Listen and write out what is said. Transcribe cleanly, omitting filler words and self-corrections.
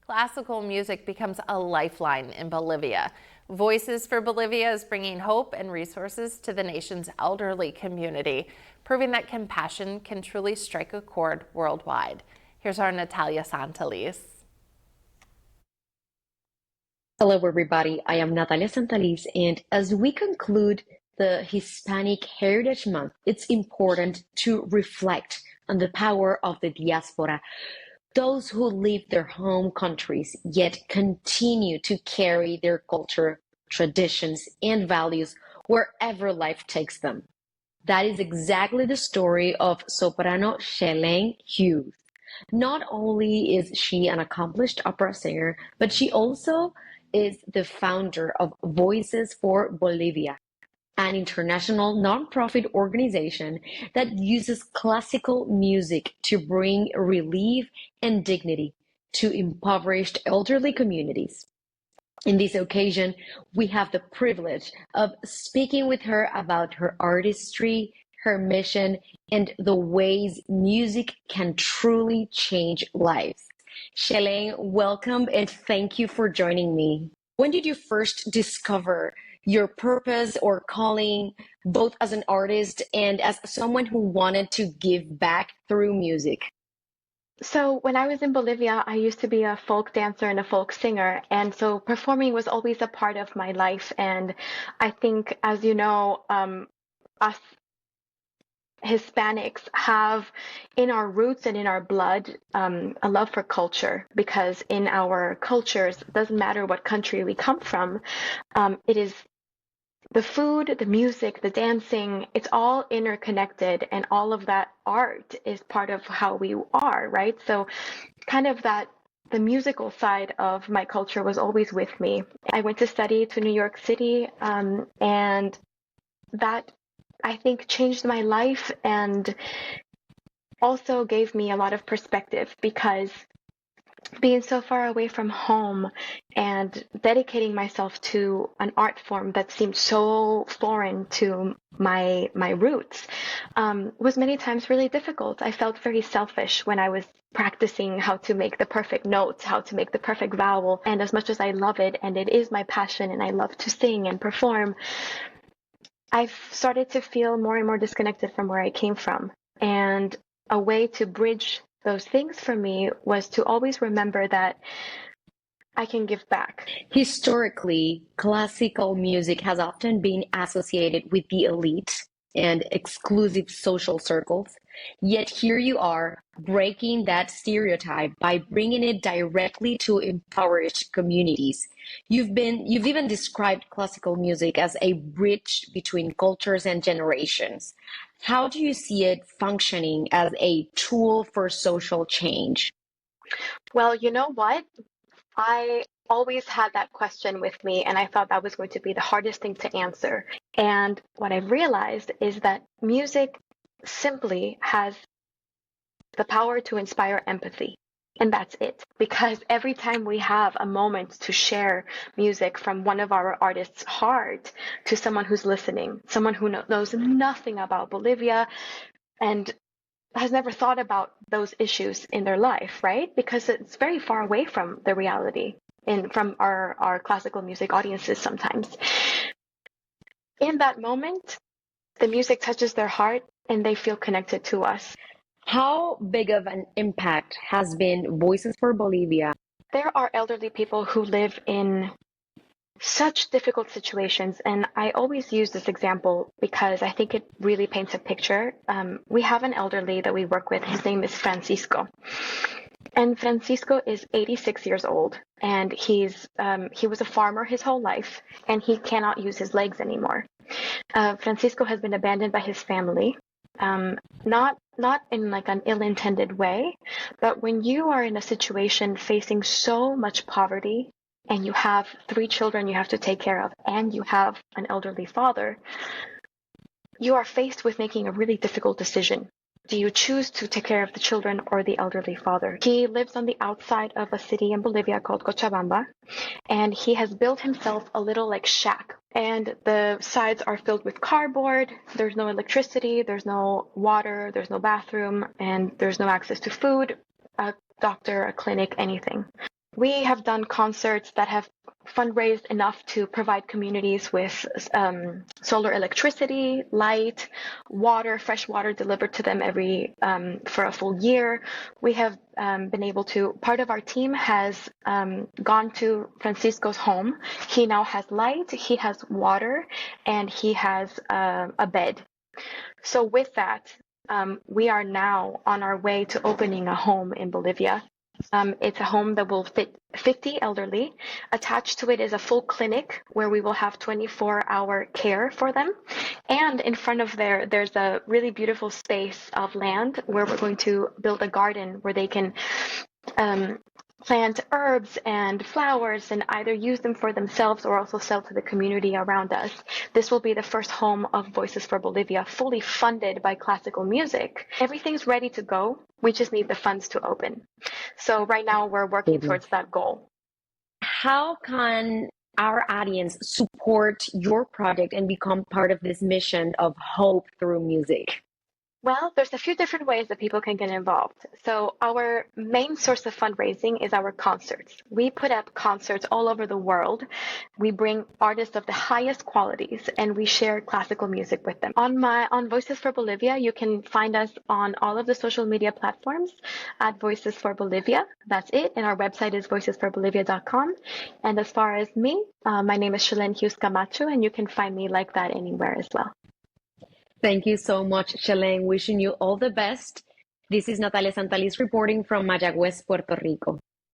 Classical music becomes a lifeline in Bolivia. Voices for Bolivia is bringing hope and resources to the nation's elderly community, proving that compassion can truly strike a chord worldwide. Here's our Natalia Santeliz. Hello, everybody. I am Natalia Santaliz, and as we conclude the Hispanic Heritage Month, it's important to reflect on the power of the diaspora, those who leave their home countries yet continue to carry their culture, traditions, and values wherever life takes them. That is exactly the story of soprano Sheleng Hughes. Not only is she an accomplished opera singer, but she also is the founder of Voices for Bolivia, an international nonprofit organization that uses classical music to bring relief and dignity to impoverished elderly communities. In this occasion, we have the privilege of speaking with her about her artistry, her mission, and the ways music can truly change lives. Shelane, welcome and thank you for joining me. When did you first discover your purpose or calling, both as an artist and as someone who wanted to give back through music? So when I was in Bolivia, I used to be a folk dancer and a folk singer, and so performing was always a part of my life. And I think, as you know, us Hispanics have in our roots and in our blood a love for culture, because in our cultures, it doesn't matter what country we come from, it is the food, the music, the dancing, it's all interconnected, and all of that art is part of how we are, right? So, kind of that the musical side of my culture was always with me. I went to study to New York City, and that I think changed my life and also gave me a lot of perspective, because being so far away from home and dedicating myself to an art form that seemed so foreign to my roots was many times really difficult. I felt very selfish when I was practicing how to make the perfect notes, how to make the perfect vowel. And as much as I love it, and it is my passion, and I love to sing and perform, I've started to feel more and more disconnected from where I came from. And a way to bridge those things for me was to always remember that I can give back. Historically, classical music has often been associated with the elite and exclusive social circles. Yet here you are, breaking that stereotype by bringing it directly to impoverished communities. You've even described classical music as a bridge between cultures and generations. How do you see it functioning as a tool for social change? Well, you know what? I always had that question with me, and I thought that was going to be the hardest thing to answer. And what I've realized is that music simply has the power to inspire empathy. And that's it. Because every time we have a moment to share music from one of our artists' heart to someone who's listening, someone who knows nothing about Bolivia and has never thought about those issues in their life, right? Because it's very far away from the reality and from our classical music audiences sometimes. In that moment, the music touches their heart and they feel connected to us. How big of an impact has been Voices for Bolivia? There are elderly people who live in such difficult situations, and I always use this example because I think it really paints a picture. We have an elderly that we work with. His name is Francisco. And Francisco is 86 years old, and he was a farmer his whole life, and he cannot use his legs anymore. Francisco has been abandoned by his family, not in like an ill-intended way, but when you are in a situation facing so much poverty, and you have 3 children you have to take care of, and you have an elderly father, you are faced with making a really difficult decision. Do you choose to take care of the children or the elderly father? He lives on the outside of a city in Bolivia called Cochabamba, and he has built himself a little like shack. And the sides are filled with cardboard. There's no electricity, there's no water, there's no bathroom, and there's no access to food, a doctor, a clinic, anything. We have done concerts that have fundraised enough to provide communities with solar electricity, light, water, fresh water delivered to them for a full year. We have been able to, part of our team has gone to Francisco's home. He now has light, he has water, and he has a bed. So with that, we are now on our way to opening a home in Bolivia. It's a home that will fit 50 elderly. Attached to it is a full clinic where we will have 24-hour care for them. And in front of there's a really beautiful space of land where we're going to build a garden where they can plant herbs and flowers and either use them for themselves or also sell to the community around us. This will be the first home of Voices for Bolivia, fully funded by classical music. Everything's ready to go. We just need the funds to open. So right now we're working towards that goal. How can our audience support your project and become part of this mission of hope through music? Well, there's a few different ways that people can get involved. So our main source of fundraising is our concerts. We put up concerts all over the world. We bring artists of the highest qualities and we share classical music with them. On Voices for Bolivia, you can find us on all of the social media platforms at Voices for Bolivia. That's it. And our website is voicesforbolivia.com. And as far as me, my name is Shalene Hughes Camacho, and you can find me like that anywhere as well. Thank you so much, Shalene. Wishing you all the best. This is Natalia Santaliz reporting from Mayagüez, Puerto Rico.